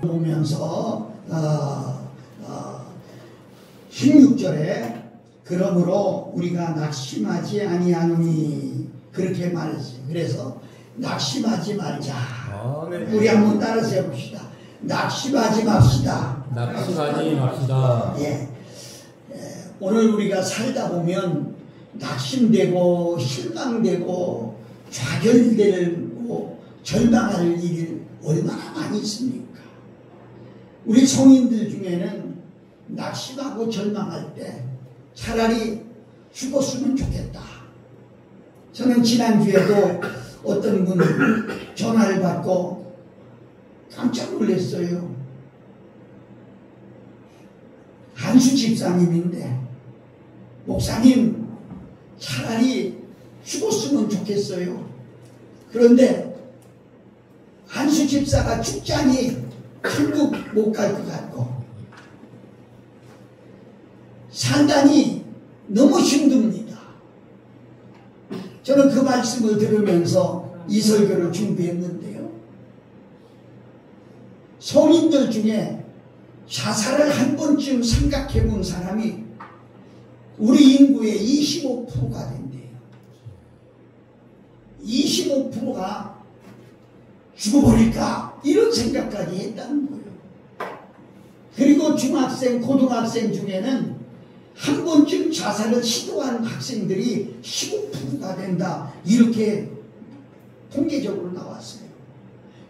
보면서 16절에 그러므로 우리가 낙심하지 아니하노니 그렇게 말했어요. 그래서 낙심하지 말자. 우리 한번 따라서 해봅시다. 낙심하지 맙시다. 낙심하지 맙시다. 예. 오늘 우리가 살다 보면 낙심되고 실망되고 좌절되고 절망할 일이 얼마나 많이 있습니까? 우리 성인들 중에는 낙심하고 절망할 때 차라리 죽었으면 좋겠다. 저는 지난주에도 어떤 분 전화를 받고 깜짝 놀랐어요. 한수 집사님인데, 목사님 차라리 죽었으면 좋겠어요. 그런데 한수 집사가 죽자니 천국 못 갈 것 같고 산다니 너무 힘듭니다. 저는 그 말씀을 들으면서 이 설교를 준비했는데요. 성인들 중에 자살을 한 번쯤 생각해 본 사람이 우리 인구의 25%가 된대요. 25%가 죽어버릴까? 이런 생각까지 했다는 거예요. 그리고 중학생, 고등학생 중에는 한 번쯤 자살을 시도한 학생들이 15%가 된다. 이렇게 통계적으로 나왔어요.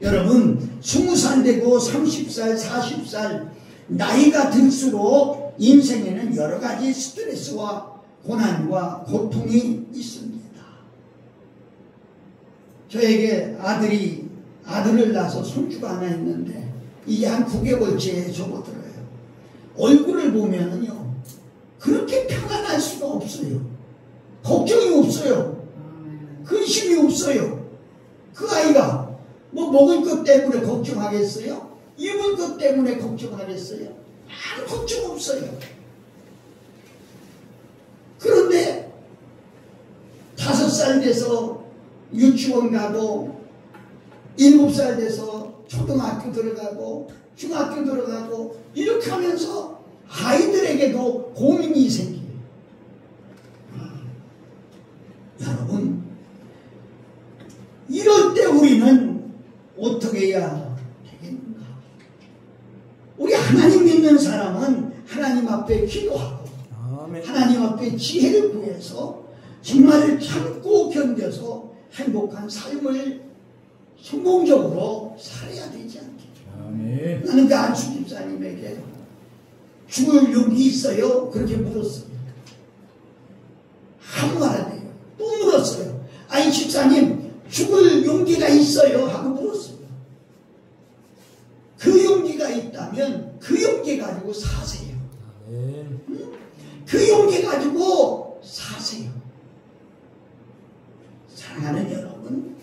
여러분, 20살 되고 30살, 40살 나이가 들수록 인생에는 여러 가지 스트레스와 고난과 고통이 있습니다. 저에게 아들을 낳아서 손주가 하나 있는데 이게 한 9개월째에 접어들어요. 얼굴을 보면은요 그렇게 평안할 수가 없어요. 걱정이 없어요. 근심이 없어요. 그 아이가 뭐 먹을 것 때문에 걱정하겠어요? 입을 것 때문에 걱정하겠어요? 아무 걱정 없어요. 그런데 5살 돼서 유치원 가고 7살 돼서 초등학교 들어가고 중학교 들어가고 이렇게 하면서 아이들에게도 고민이 생겨요. 여러분, 이럴 때 우리는 어떻게 해야 되겠는가? 우리 하나님 믿는 사람은 하나님 앞에 기도하고 하나님 앞에 지혜를 구해서 정말 참고 견뎌서 행복한 삶을 성공적으로 살아야 되지 않겠죠. 나는 그 안수 집사님에게 죽을 용기 있어요? 그렇게 물었습니다. 아무 말 안 해요. 또 물었어요. 아니 집사님 죽을 용기가 있어요? 하고 물었습니다. 그 용기가 있다면 그 용기 가지고 사세요. 그 용기 가지고 사세요. 사랑하는 여러분,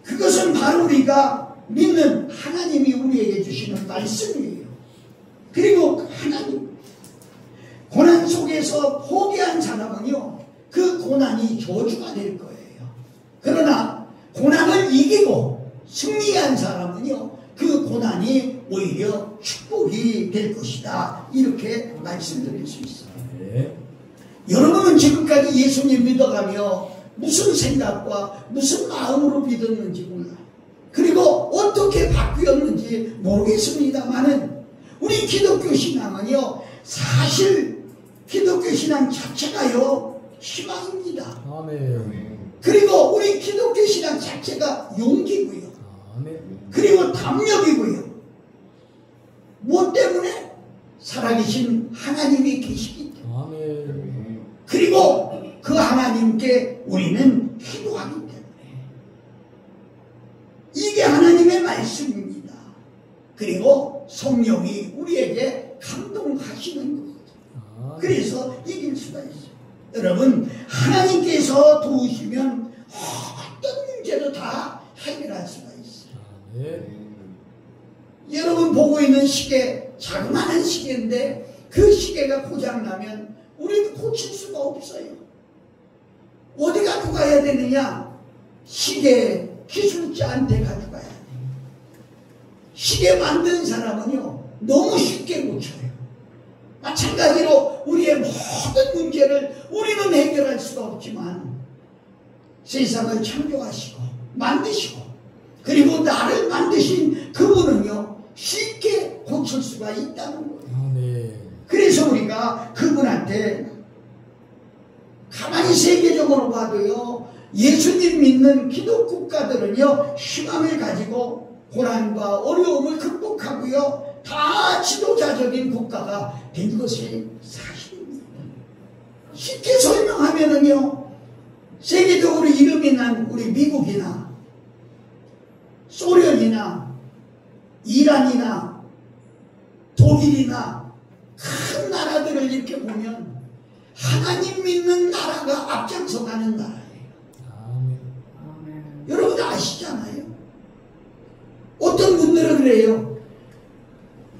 그것은 바로 우리가 믿는 하나님이 우리에게 주시는 말씀이에요. 그리고 하나님, 고난 속에서 포기한 사람은요 그 고난이 저주가 될 거예요. 그러나 고난을 이기고 승리한 사람은요 그 고난이 오히려 축복이 될 것이다. 이렇게 말씀드릴 수 있어요. 여러분은 지금까지 예수님 믿어가며 무슨 생각과 무슨 마음으로 믿었는지 몰라요. 그리고 어떻게 바뀌었는지 모르겠습니다만은 우리 기독교 신앙은요 사실 기독교 신앙 자체가요 희망입니다. 그리고 우리 기독교 신앙 자체가 용기고요. 그리고 담력이고요. 무엇 때문에? 살아계신 하나님이 계시기 때문에. 그리고 그 하나님께 우리는 기도하기 때문에. 이게 하나님의 말씀입니다. 그리고 성령이 우리에게 감동하시는 거거든요. 그래서 이길 수가 있어요. 여러분, 하나님께서 도우시면 어떤 문제도 다 해결할 수가 있어요. 여러분 보고 있는 시계, 자그마한 시계인데 그 시계가 고장나면 우리는 고칠 수가 없어요. 어디 갖고 가야 되느냐? 시계 기술자한테 가져가야 돼. 시계 만든 사람은요 너무 쉽게 고쳐요. 마찬가지로 우리의 모든 문제를 우리는 해결할 수가 없지만 세상을 창조하시고 만드시고 그리고 나를 만드신 그분은요 쉽게 고칠 수가 있다는 거예요. 그래서 우리가 그분한테 가만히 세계적으로 봐도요 예수님 믿는 기독 국가들은요 희망을 가지고 고난과 어려움을 극복하고요 다 지도자적인 국가가 된 것이 사실입니다. 쉽게 설명하면은요 세계적으로 이름이 난 우리 미국이나 소련이나 이란이나 독일이나 큰 나라들을 이렇게 보면 하나님 믿는 나라가 앞장서 가는 나라예요. 여러분 아시잖아요. 어떤 분들은 그래요.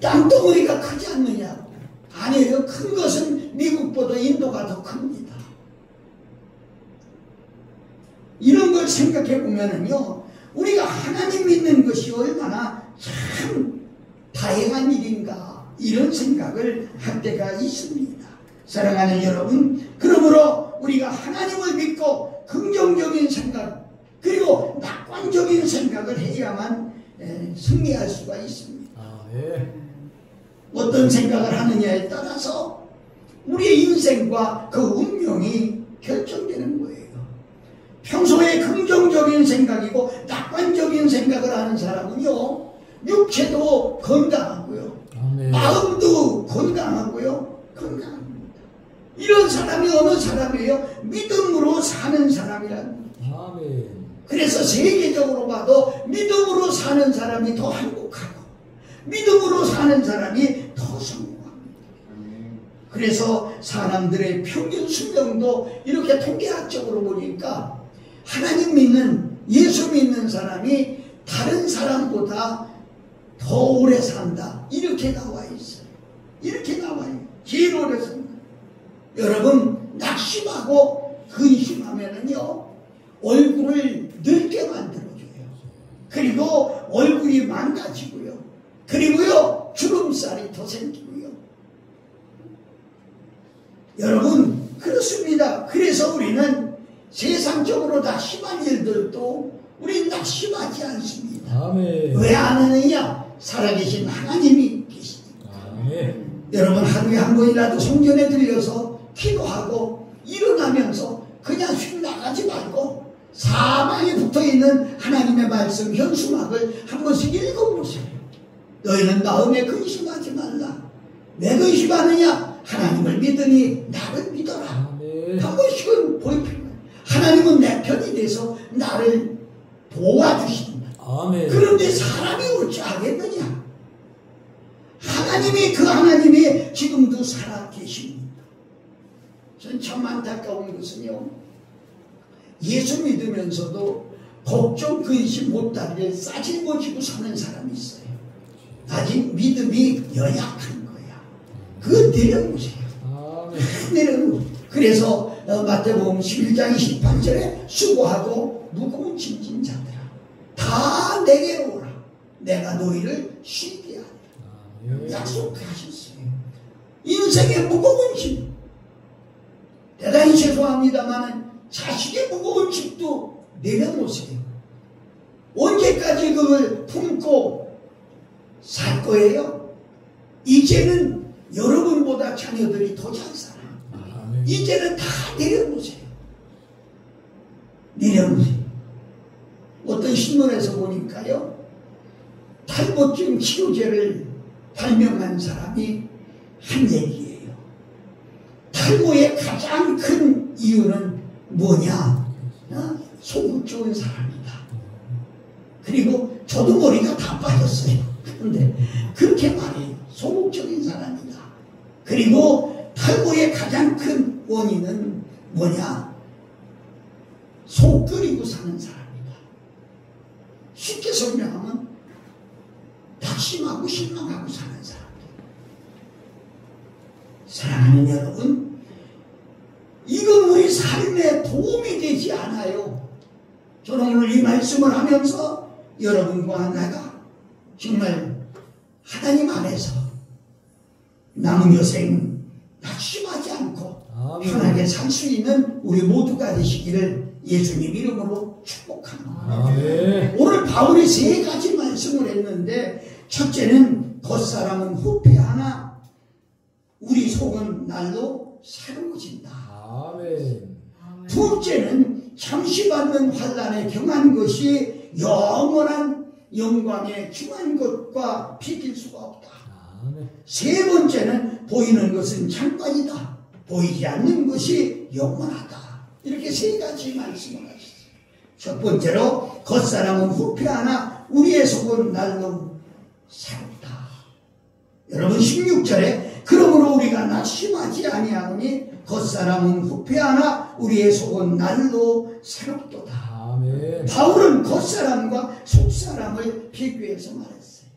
땅덩어리가 크지 않느냐고. 아니에요. 큰 것은 미국보다 인도가 더 큽니다. 이런 걸 생각해 보면은요 우리가 하나님 믿는 것이 얼마나 참 다양한 일인가 이런 생각을 할 때가 있습니다. 사랑하는 여러분, 그러므로 우리가 하나님을 믿고 긍정적인 생각 그리고 낙관적인 생각을 해야만 승리할 수가 있습니다. 어떤 생각을 하느냐에 따라서 우리의 인생과 그 운명이 결정되는 거예요. 평소에 긍정적인 생각이고 낙관적인 생각을 하는 사람은요 육체도 건강하고요 마음도 건강하고요 건강합니다. 이런 사람이 어느 사람이에요? 믿음으로 사는 사람이랍니다. 그래서 세계적으로 봐도 믿음으로 사는 사람이 더 행복하고 믿음으로 사는 사람이 더 성공합니다. 그래서 사람들의 평균 수명도 이렇게 통계학적으로 보니까 하나님 믿는 예수 믿는 사람이 다른 사람보다 더 오래 산다 이렇게 나와 있어요. 이렇게 나와요. 제일 오래 산다. 여러분 낙심하고 근심하면은요 얼굴을 늙게 만들어줘요. 그리고 얼굴이 망가지고요. 그리고요 주름살이 더 생기고요. 여러분 그렇습니다. 그래서 우리는 세상적으로 낙심한 일들도 우리는 낙심하지 않습니다. 왜 안 하느냐? 살아계신 하나님이 계시니까. 여러분 하루에 한 번이라도 성전에 들려서 기도하고 일어나면서 그냥 휙 나가지 말고 사방에 붙어있는 하나님의 말씀 현수막을 한 번씩 읽어보세요. 너희는 마음에 근심하지 말라. 왜 근심하느냐? 하나님을 믿으니 나를 믿어라. 한 번씩은 볼 필요해요. 하나님은 내 편이 돼서 나를 도와주신다. 그런데 사람이 어찌 하겠느냐? 하나님이 그 하나님이 지금도 살아 계십니다. 전 참 안타까운 것은요 예수 믿으면서도 걱정 근심 못하게 싸질머지고 사는 사람이 있어요. 아직 믿음이 연약한 거야. 그거 내려놓으세요. 내려놓으세요. 그래서 마태복음 11장 28절에 수고하고 무거운 짐진 자들아 다 내게로 오라. 내가 너희를 쉬게 하리라. 약속하셨어요. 인생의 무거운 짐 대단히 죄송합니다만 자식의 무거운 짐도 내려놓으세요. 언제까지 그걸 품고 살 거예요? 이제는 여러분보다 자녀들이 더 잘 살아요. 이제는 다 내려놓으세요. 내려놓으세요. 어떤 신문에서 보니까요 탈모증 치료제를 발명한 사람이 한 얘기예요. 탈모의 가장 큰 이유는 뭐냐? 소극적인 사람이다. 그리고 저도 머리가 다 빠졌어요. 그런데 그렇게 말해요. 소극적인 사람이다. 그리고 탈모의 가장 큰 원인은 뭐냐? 속 끓이고 사는 사람이다. 쉽게 설명하면 낙심하고 실망하고 사는 사람들. 사랑하는 여러분, 이건 우리 삶에 도움이 되지 않아요. 저는 오늘 이 말씀을 하면서 여러분과 내가 정말 하나님 안에서 남은 여생 낙심하지 않고 편하게 살 수 있는 우리 모두가 되시기를 예수님 이름으로 축복합니다. 오늘 바울이 3가지 말씀을 했는데, 첫째는 겉사람은 후패하나 우리 속은 날로 새로워진다. 둘째는 잠시 받는 환난에 경한 것이 영원한 영광에 중한 것과 비길 수가 없다. 세 번째는 보이는 것은 잠깐이다. 보이지 않는 것이 영원하다. 이렇게 3가지 말씀을 하셨어요. 첫 번째로 겉사람은 후패하나 우리의 속은 날로 새롭다. 여러분 16절에 그러므로 우리가 낙심하지 아니하노니 겉사람은 후패하나 우리의 속은 날로 새롭도다. 아멘. 바울은 겉사람과 속사람을 비교해서 말했어요.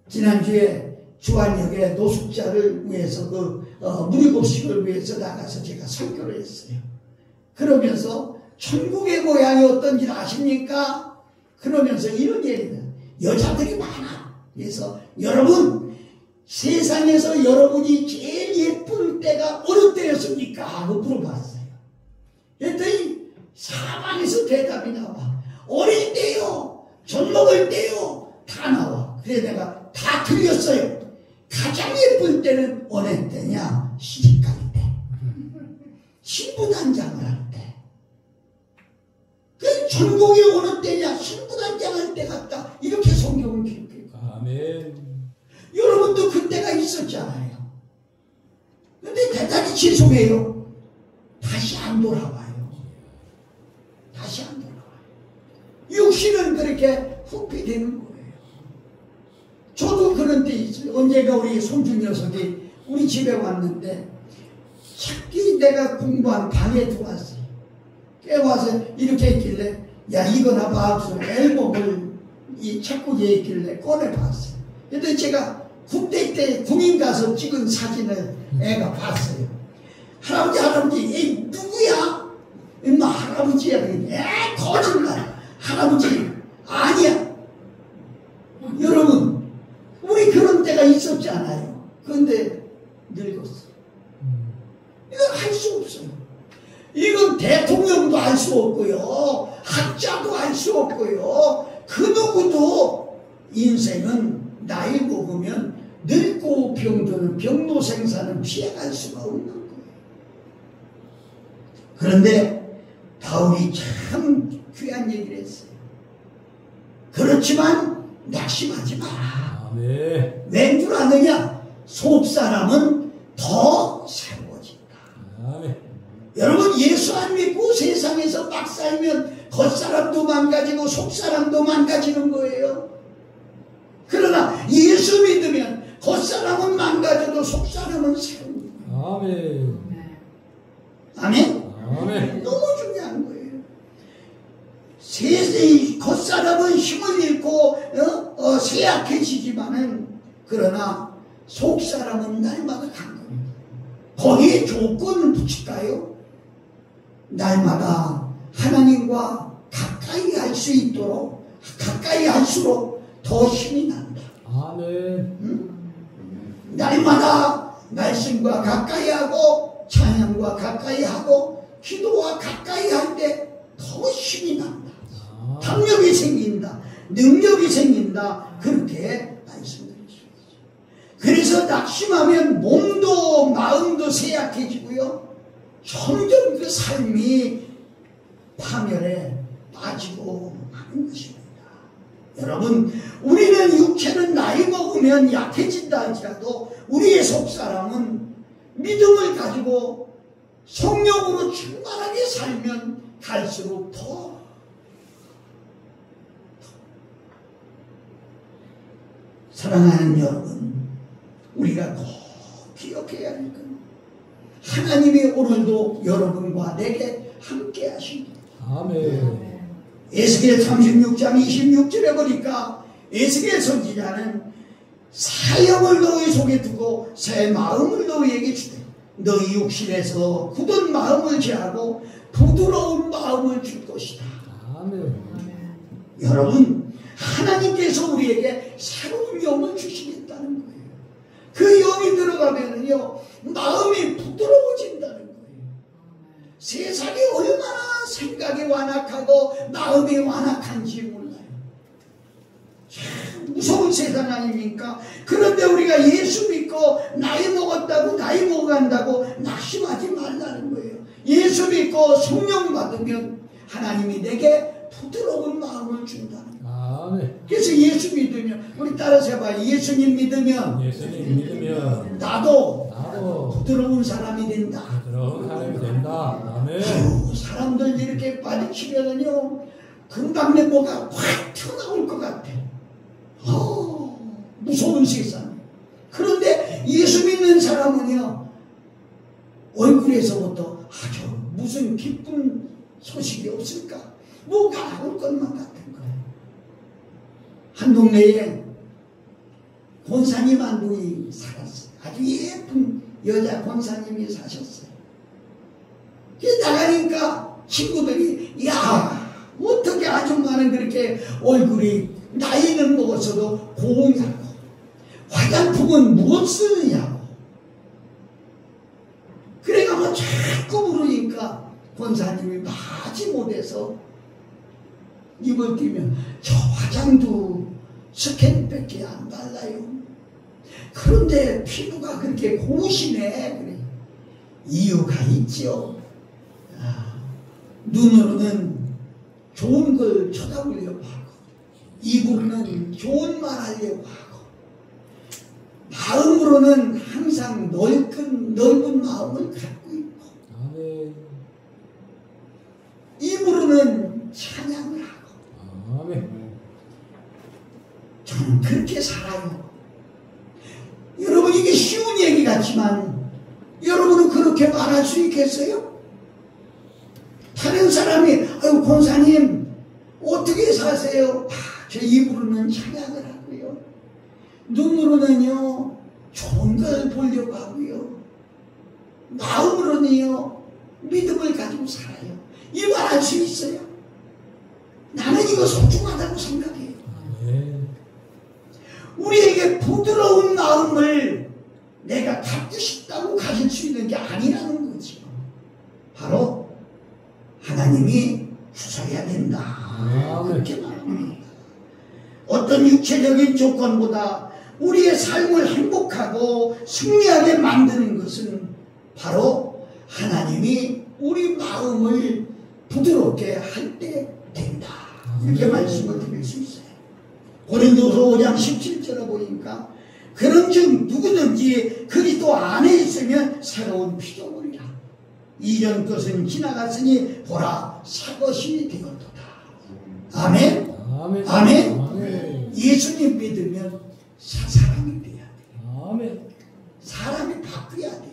지난주에 주안역에 노숙자를 위해서 무리급식을 위해서 나가서 제가 설교를 했어요. 그러면서 천국의 모양이 어떤지 아십니까? 그러면서 이런 얘기를, 여자들이 많아. 그래서 여러분, 세상에서 여러분이 제일 예쁠 때가 어느 때였습니까? 하고 물어봤어요. 그랬더니 사방에서 대답이 나와. 어릴 때요, 젖 먹을 때요, 다 나와. 그래 내가 다 틀렸어요. 가장 예쁠 때는 어느 때냐? 시집갈 때, 신부단장을 할 때. 그 천국이 어느 때냐? 신부단장할 때 같다. 이렇게 성경을 기록해요. 아멘. 여러분도 그때가 있었잖아요. 근데 대단히 죄송해요. 다시 안 돌아와요. 다시 안 돌아와요. 육신은 그렇게 후피되는 거예요. 저도 그런 때 있어요. 언제가 우리 손주 녀석이 우리 집에 왔는데 찾기 내가 공부한 방에 들어왔어요. 깨워서 이렇게 있길래, 야 이거나 봐 하고서 앨범을 이 책꽂이에 있길래 꺼내봤어요. 그런데 제가 군대 때 군인 가서 찍은 사진을 애가 봤어요. 할아버지 이 누구야? 엄마 할아버지야. 에 거짓말. 할아버지 아니야. 여러분 우리 그런 때가 있었잖아요. 그런데 늙었어. 이건 할 수 없어요. 이건 대통령도 알 수 없고요, 학자도 알 수 없고요, 그 누구도 인생은 나이 먹으면 늙고 병드는 병노생사는 피해갈 수가 없는 거예요. 그런데 바울이 참 귀한 얘기를 했어요. 그렇지만 낙심하지 마라. 네. 왠 줄 아느냐? 속사람은 더 새로워진다. 네. 여러분 예수 안 믿고 세상에서 막 살면 겉사람도 망가지고 속사람도 망가지는 거예요. 그러나 예수 믿으면 겉사람은 망가져도 속사람은 새로운 거예요. 아멘. 아멘? 아멘. 너무 중요한 거예요. 겉사람은 힘을 잃고 쇠약해지지만은, 그러나 속사람은 날마다 강건해요. 거기에 조건을 붙일까요? 날마다 하나님과 가까이 할 수 있도록, 가까이 할수록 더 힘이 난다. 아멘. 응? 날마다 말씀과 가까이 하고 찬양과 가까이 하고 기도와 가까이 할 때 더 힘이 난다. 담력이 생긴다. 능력이 생긴다. 그렇게 말씀드리죠. 그래서 낙심하면 몸도 마음도 쇠약해지고요, 점점 그 삶이 파멸에 빠지고 하는 것입니다. 여러분, 우리는 육체는 나이 먹으면 약해진다 할지라도 우리의 속사람은 믿음을 가지고 성령으로 충만하게 살면 갈수록 더 사랑하는 여러분, 우리가 꼭 기억해야 할 건, 하나님이 오늘도 여러분과 내게 함께 하십니다. 아멘. 에스겔 36장 26절에 보니까 에스겔 선지자는 사형을 너희 속에 두고 새 마음을 너희에게 주되 너희 육신에서 굳은 마음을 제하고 부드러운 마음을 줄 것이다. 아멘. 여러분, 하나님께서 우리에게 새로운 영을 주시겠다는 거예요. 그 영이 들어가면은요, 마음이 부드러워진다는 거예요. 세상이 얼마나 생각이 완악하고 마음이 완악한지 몰라요. 참 무서운 세상 아닙니까? 그런데 우리가 예수 믿고 나이 먹었다고 나이 먹어간다고 낙심하지 말라는 거예요. 예수 믿고 성령 받으면 하나님이 내게 부드러운 마음을 준다는 거예요. 아멘. 그래서 예수 믿으면, 우리 따라서 해봐요. 예수님 믿으면 나도 부드러운 사람이 된다. 부드러운 사람이 된다. 아멘. 아유, 사람들 이렇게 빠지치면은요, 금방 내 뭐가 확 튀어나올 것 같아. 무서운 세상. 그런데 예수 믿는 사람은요, 얼굴에서부터 아주 무슨 기쁜 소식이 없을까? 뭐가 나올 것만 같은 거예요. 한 동네에 권사님 한 분이 살았어요. 아주 예쁜 여자 권사님이 사셨어요. 나가니까 친구들이, 야, 어떻게 아줌마는 그렇게 얼굴이 나이는 먹었어도 고우냐고, 화장품은 무엇 쓰느냐고. 그래가 뭐 자꾸 물으니까 권사님이 마지못해서 입을 띄면, 저 화장도 스캔밖에 안 발라요. 그런데 피부가 그렇게 고우시네. 그래. 이유가 있죠. 눈으로는 좋은 걸 쳐다보려고 하고, 입으로는 좋은 말 하려고 하고, 마음으로는 항상 넓은 마음을 갖고 있고, 아멘. 입으로는 찬양을 하고. 아멘. 저는 그렇게 살아요. 여러분, 이게 쉬운 얘기 같지만 여러분은 그렇게 말할 수 있겠어요? 다른 사람이, 아유, 권사님 어떻게 사세요? 제 입으로는 찬양을 하고요, 눈으로는요 좋은 걸 보려고 하고요, 마음으로는요 믿음을 가지고 살아요. 이 말 할 수 있어요? 나는 이거 소중하다고 생각해요. 우리에게 부드러운 마음을 내가 갖고 싶다고 가질 수 있는 게 아니라는 거죠. 바로 하나님이 주셔야 된다. 그렇게 말합니다. 어떤 육체적인 조건보다 우리의 삶을 행복하고 승리하게 만드는 것은 바로 하나님이 우리 마음을 부드럽게 할 때 된다. 이렇게 말씀을 드릴 수 있어요. 고린도서 5장 17절에 보니까, 그런즉 누구든지 그리스도 안에 있으면 새로운 피조물이라. 이전 것은 지나갔으니 보라, 새 것이 되었도다. 아멘. 아멘. 아멘. 아멘. 예수님 믿으면 새 사람이 돼야 돼요. 아멘. 사람이 바뀌어야 돼요.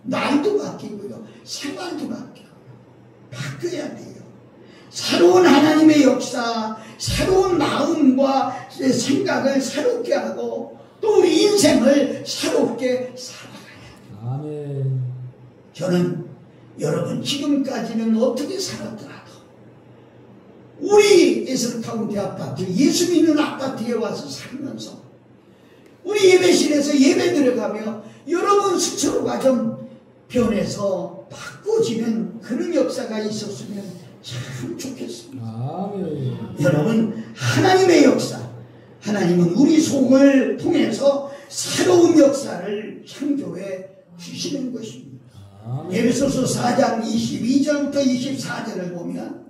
말도 바뀌고요, 생활도 바뀌고요, 바뀌어야 돼요. 새로운 하나님의 역사, 새로운 마음과 생각을 새롭게 하고, 또 우리 인생을 새롭게 살아가야 돼요. 아멘. 저는 여러분, 지금까지는 어떻게 살았더라도 우리 에스카운트 아파트, 예수 믿는 아파트에 와서 살면서, 우리 예배실에서 예배 들어가며 여러분 스스로가 좀 변해서 바꿔지는 그런 역사가 있었으면 참 좋겠습니다. 아멘. 여러분, 하나님의 역사, 하나님은 우리 속을 통해서 새로운 역사를 창조해 주시는 것입니다. 에베소서 4장 22절부터 24절을 보면,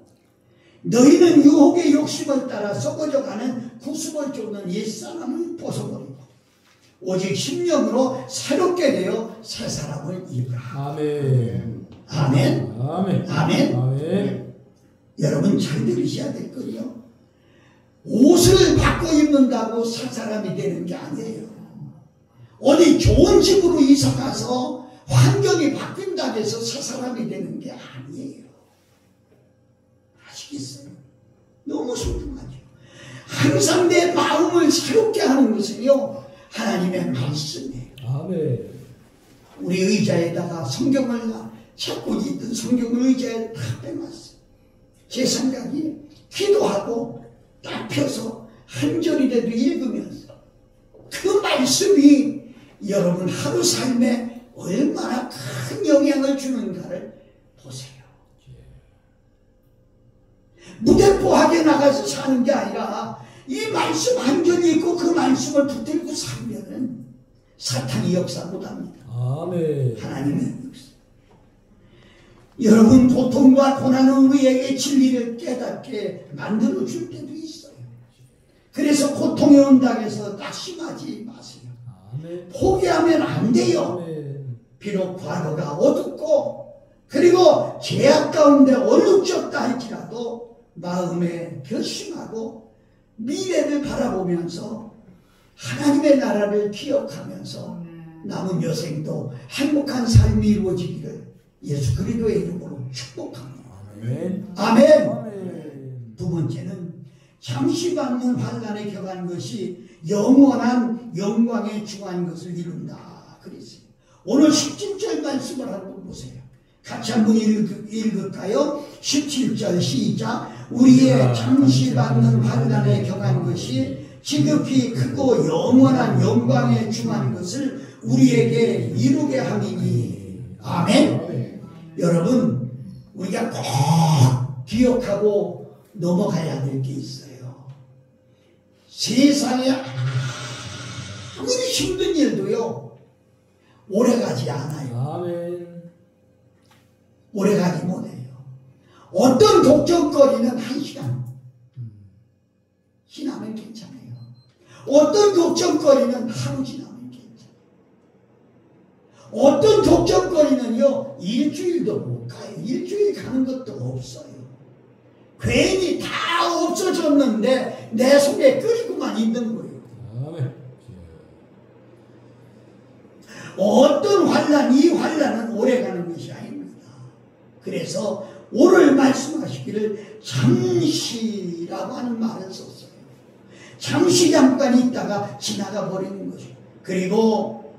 너희는 유혹의 욕심을 따라 썩어져가는 구습을 쫓는 옛사람을 벗어버리고 오직 심령으로 새롭게 되어 새 사람을 입으라. 아멘. 아멘. 아멘. 아멘. 아멘. 여러분, 잘 들으셔야 될 거요. 옷을 바꿔 입는다고 새 사람이 되는 게 아니에요. 어디 좋은 집으로 이사 가서 환경이 바뀐다고 해서 새 사람이 되는 게 아니에요. 아시겠어요? 너무 소중하죠. 항상 내 마음을 새롭게 하는 것은요, 하나님의 말씀이에요. 아멘. 우리 의자에다가 성경을 찾고 있던 성경을 의자에 다 빼놨어요. 제 생각이 기도하고 딱 펴서 한 절이라도 읽으면서 그 말씀이 여러분 하루 삶에 얼마나 큰 영향을 주는가를 보세요. 무대포하게 나가서 사는 게 아니라 이 말씀 한 절 읽고 그 말씀을 붙들고 살면은 사탄이 역사 못합니다. 아멘. 하나님의 역사. 여러분 고통과 고난은 우리에게 진리를 깨닫게 만들어 줄 때도 있어요. 그래서 고통이 온다고 해서 낙심하지 마세요. 아멘. 포기하면 안 돼요. 아멘. 비록 과거가 어둡고 그리고 죄악 가운데 얼룩졌다 할지라도 마음에 결심하고 미래를 바라보면서 하나님의 나라를 기억하면서 남은 여생도 행복한 삶이 이루어지기를 예수 그리스도의 이름으로 축복합니다. 아멘. 아멘. 아멘. 두 번째는 잠시 받는 환난에 격한 것이 영원한 영광에 중한 것을 이룬다. 그랬어요. 오늘 17절 말씀을 한번 보세요. 같이 한번 읽을까요? 17절 시작. 우리의 잠시 받는 환난에 격한 것이 지극히 크고 영원한 영광에 중한 것을 우리에게 이루게 함이니. 아멘. 아멘. 여러분 우리가 꼭 기억하고 넘어가야 될 게 있어요. 세상에 아무리 힘든 일도요 오래가지 않아요. 아멘. 오래가지 못해요. 어떤 걱정거리는 1시간 지나면 괜찮아요. 어떤 걱정거리는 하루 지나면 괜찮아요. 어떤 걱정거리는요 일주일도 못 가요. 일주일 가는 것도 없어요. 괜히 다 없어졌는데 내 속에 끓이고만 있는 거예요. 아멘. 어떤 환난, 이 환난은 오래가는 것이 아닙니다. 그래서 오늘 말씀하시기를 잠시라고 하는 말을 썼어요. 잠시 잠깐 있다가 지나가 버리는 것이죠. 그리고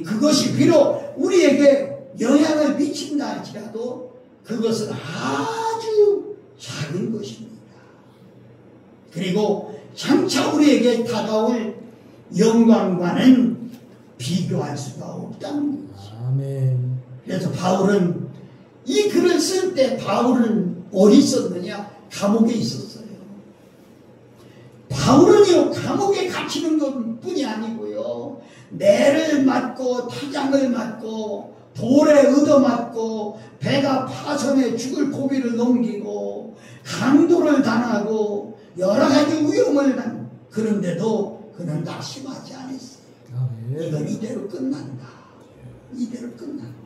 그것이 비록 우리에게 영향을 미친다 할지라도 그것은 아주 작은 것입니다. 그리고 장차 우리에게 다가올 영광과는 비교할 수가 없다는 거죠. 아멘. 그래서 바울은 이 글을 쓸 때 바울은 어디 있었느냐? 감옥에 있었어요. 바울은요 감옥에 갇히는 것뿐이 아니고요 매를 맞고 타장을 맞고 돌에 얻어맞고 배가 파손해 죽을 고비를 넘기고 강도를 당하고 여러 가지 위험을 당하고 그런데도 그는 낙심하지 않았어요. 아멘. 이건 이대로 끝난다. 이대로 끝난다.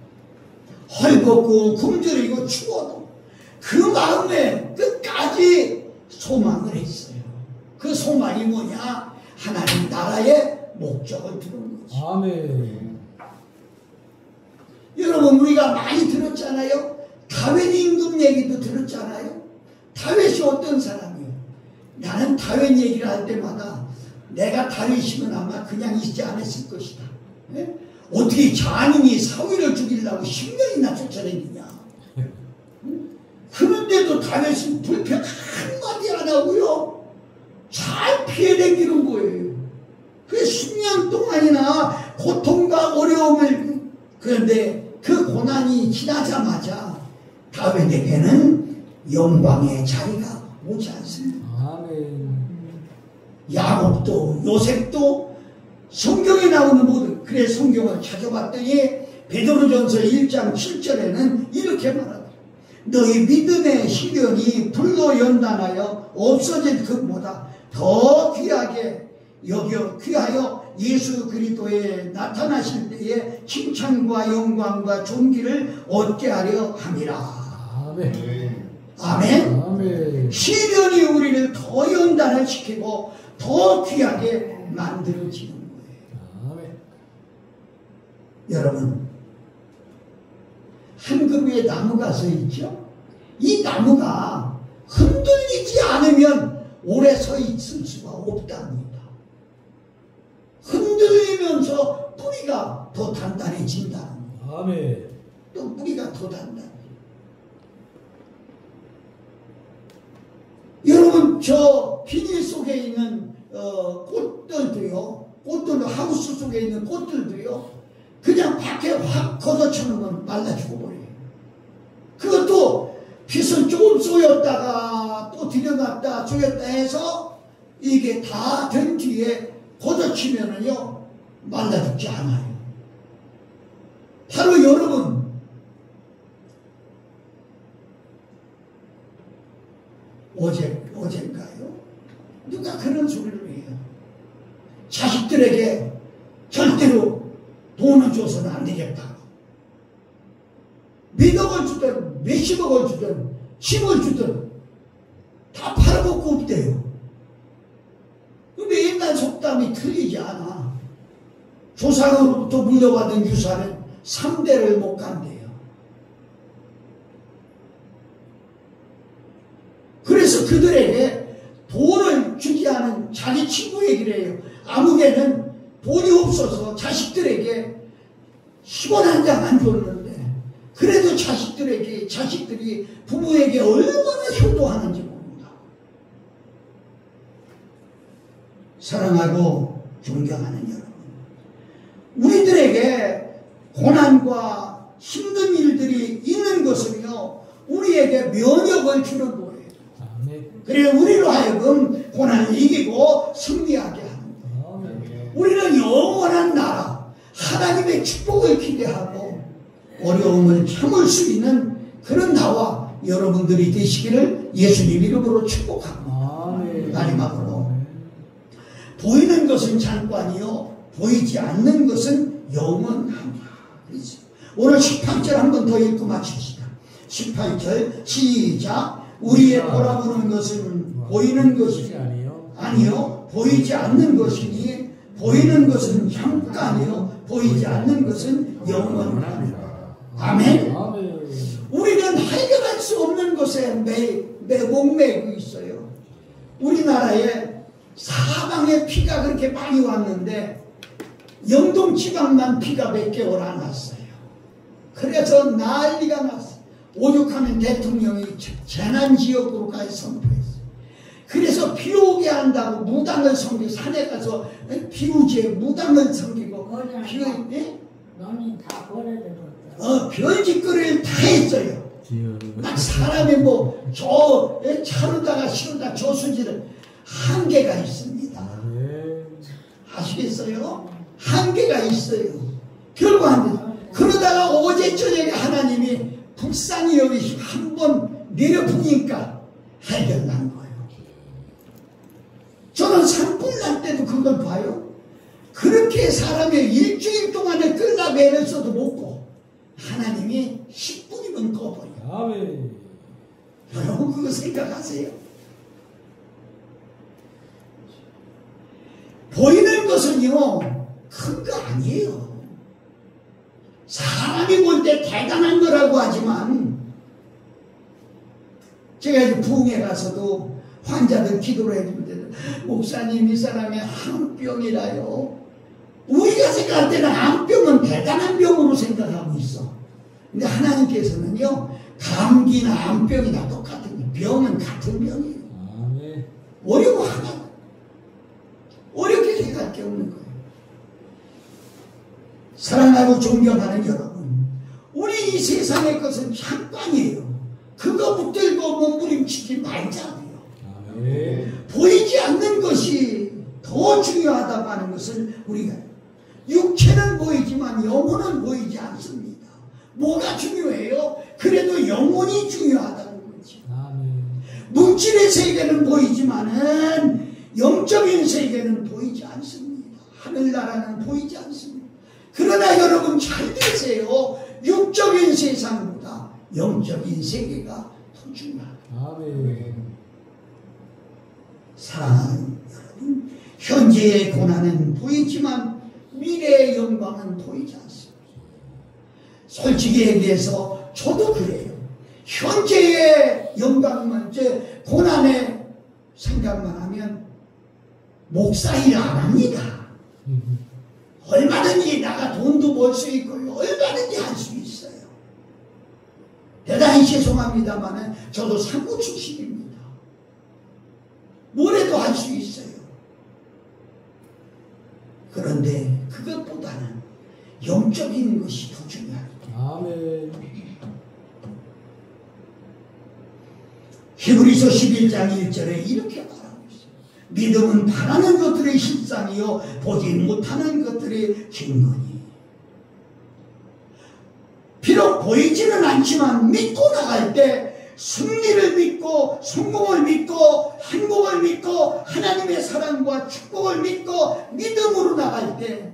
헐벗고 굶주리고 추워도 그 마음에 끝까지 소망을 했어요. 그 소망이 뭐냐? 하나님 나라의 목적을 두는 거지. 아멘. 여러분 우리가 많이 들었잖아요. 다윗 임금 얘기도 들었잖아요. 다윗이 어떤 사람이에요? 나는 다윗 얘기를 할 때마다 내가 다윗이면 아마 그냥 있지 않았을 것이다. 네? 어떻게 잔인이 사위를 죽이려고 10년이나 쫓아다니냐. 그런데도 다윗은 불평 한마디 안 하고요 잘 피해다니는 거예요. 그 10년 동안이나 고통과 어려움을 그런데 그 고난이 지나자마자 다윗에게는 영광의 자리가 오지 않습니다. 아멘. 야곱도 요셉도 성경에 나오는 모든 그래서 성경을 찾아봤더니 베드로전서 1장 7절에는 이렇게 말하더라. 너희 믿음의 시련이 불로 연단하여 없어질 것보다 더 귀하여 예수 그리스도에 나타나실 때에 칭찬과 영광과 존귀를 얻게 하려 함이라. 아멘. 아멘. 아멘. 시련이 우리를 더 연단을 시키고 더 귀하게 만들어지는 거예요. 아멘. 여러분 한 그루의 나무가 서 있죠. 이 나무가 흔들리지 않으면 오래 서 있을 수가 없답니다. 흔들리면서 뿌리가 더 단단해진다는 거예요. 아멘. 또 뿌리가 더 단단해요. 여러분 저 비닐 속에 있는 꽃들도요, 꽃들도 하우스 속에 있는 꽃들도요, 그냥 밖에 확 걷어쳐놓으면 말라 죽어버려요. 그것도 빛을 조금 쏘였다가 또 들여놨다 쏘였다 해서 이게 다 된 뒤에 걷어치면은요 말라 죽지 않아요. 바로 여러분, 어젠가요? 누가 그런 소리를 해요. 자식들에게 절대로 돈을 줘서는 안 되겠다. 몇억을 주든 몇십억을 주든 집을 주든 다 팔아먹고 없대요. 근데 옛날 속담이 틀리지 않아. 조상으로부터 물려받은 유산은 3대를 못 간대요. 그래서 그들에게 돈을 주지 않은 자기 친구 얘기를 해요. 아무개는 돈이 없어서 자식들에게 10원 한 장 안 줬는데 그래도 자식들이 부모에게 얼마나 효도하는지 모른다. 사랑하고 존경하는 여러분, 우리들에게 고난과 힘든 일들이 있는 것은요 우리에게 면역을 주는 거예요. 그래 우리로 하여금 고난을 이기고 승리하게 하는 거예요. 우리는 영원한 나라 하나님의 축복을 기대하고 어려움을 참을 수 있는 그런 나와 여러분들이 되시기를 예수님 이름으로 축복합니다. 마지막으로 보이는 것은 잠깐이요 보이지 않는 것은 영원합니다. 오늘 18절 한 번 더 읽고 마칩시다. 18절 시작. 우리의 보라보는 것은 보이는 것이 아니요 보이지 않는 것이니 보이는 것은 잠깐이요 보이지 않는 것은 영원합니다. 아멘. 우리는 해결할 수 없는 것에 목매고 있어요. 우리나라에 사방에 비가 그렇게 많이 왔는데 영동 지방만 비가 몇 개월 안 왔어요. 그래서 난리가 났어요. 오죽하면 대통령이 재난지역으로까지 선포했어요. 그래서 비 오게 한다고 무당을 섬기고 산에 가서 비우지에 무당을 섬기고 너는 다 버려졌어. 별짓거리를 다 했어요. 막 사람이 차르다가 시르다 저수지를 한계가 있습니다. 아시겠어요? 한계가 있어요. 결국 안 돼요. 그러다가 어제 저녁에 하나님이 불쌍히 여기시고 한번 내려보니까 해결난 거예요. 저는 산불 날 때도 그걸 봐요. 그렇게 사람이 일주일 동안에 끌다 매를 써도 먹고 하나님이 10분이면 꺼버려요. 여러분 그거 생각하세요? 보이는 것은요 큰 거 아니에요. 사람이 볼 때 대단한 거라고 하지만 제가 이제 부흥회 가서도 환자들 기도를 해주는데 목사님 이 사람이 암병이라요. 우리가 생각할 때는 암병은 대단한 병으로 생각하고 있어. 근데 하나님께서는요 감기나 암병이나 똑같은 거예요. 병은 같은 병이에요. 어려워 하나 어렵게 생각할 게 없는 거예요. 사랑하고 존경하는 여러분, 우리 이 세상의 것은 잠깐이에요. 그거 붙들고 몸부림치지 말자고요. 보이지 않는 것이 더 중요하다고 하는 것을 우리가 육체는 보이지만 영혼은 보이지 않습니다. 뭐가 중요해요? 그래도 영혼이 중요하다는 거지. 물질의 세계는 보이지만은 영적인 세계는 보이지 않습니다. 하늘나라는 보이지 않습니다. 그러나 여러분 잘 들으세요. 육적인 세상보다 영적인 세계가 더 중요합니다. 사랑하는 여러분, 현재의 고난은 보이지만 미래의 영광은 보이지 않습니다. 솔직히 얘기해서 저도 그래요. 현재의 영광만, 고난의 생각만 하면 목사 일 안 합니다. 얼마든지 나가 돈도 벌 수 있고요. 얼마든지 할 수 있어요. 대단히 죄송합니다만 저도 상고 출신입니다. 뭐래도 할 수 있어요. 그런데 그것보다는 영적인 것이 더 중요합니다. 아멘. 히브리서 11장 1절에 이렇게 말하고 있어요. 믿음은 바라는 것들의 실상이요 보지 못하는 것들의 증거니. 비록 보이지는 않지만 믿고 나갈 때 승리를 믿고 성공을 믿고 행복을 믿고 하나님의 사랑과 축복을 믿고 믿음으로 나갈 때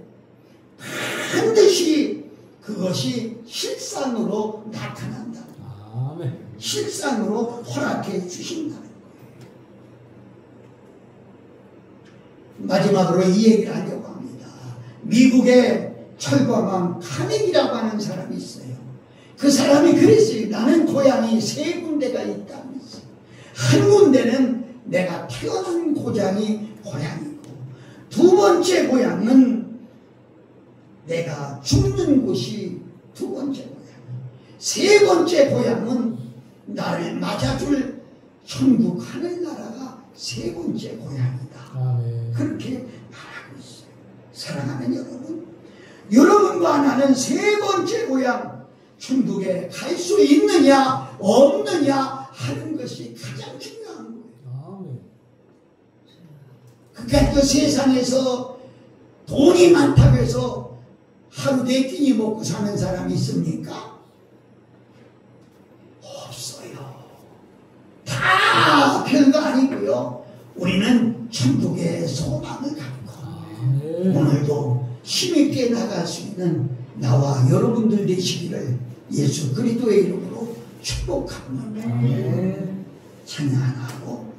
반드시 그것이 실상으로 나타난다. 아멘. 실상으로 허락해 주신다는 거예요. 마지막으로 이 얘기를 하려고 합니다. 미국의 철거망 카네기라고 하는 사람이 있어요. 그 사람이 그랬어요. 나는 고향이 세 군데가 있다면서. 한 군데는 내가 태어난 고향이 고향이고, 두 번째 고향은 내가 죽는 곳이 두 번째 고향. 세 번째 고향은 나를 맞아줄 천국 하늘나라가 세 번째 고향이다. 아멘. 그렇게 말하고 있어요. 사랑하는 여러분, 여러분과 나는 세 번째 고향 천국에 갈 수 있느냐 없느냐 하는 것이 가장 중요한 거예요. 아멘. 그러니까 그 세상에서 돈이 많다고 해서 하루 네 끼니 먹고 사는 사람이 있습니까? 없어요. 다 별거 아니고요. 우리는 천국의 소망을 갖고 아멘. 오늘도 힘있게 나갈 수 있는 나와 여러분들 되시기를 예수 그리스도의 이름으로 축복합니다. 아멘. 찬양하고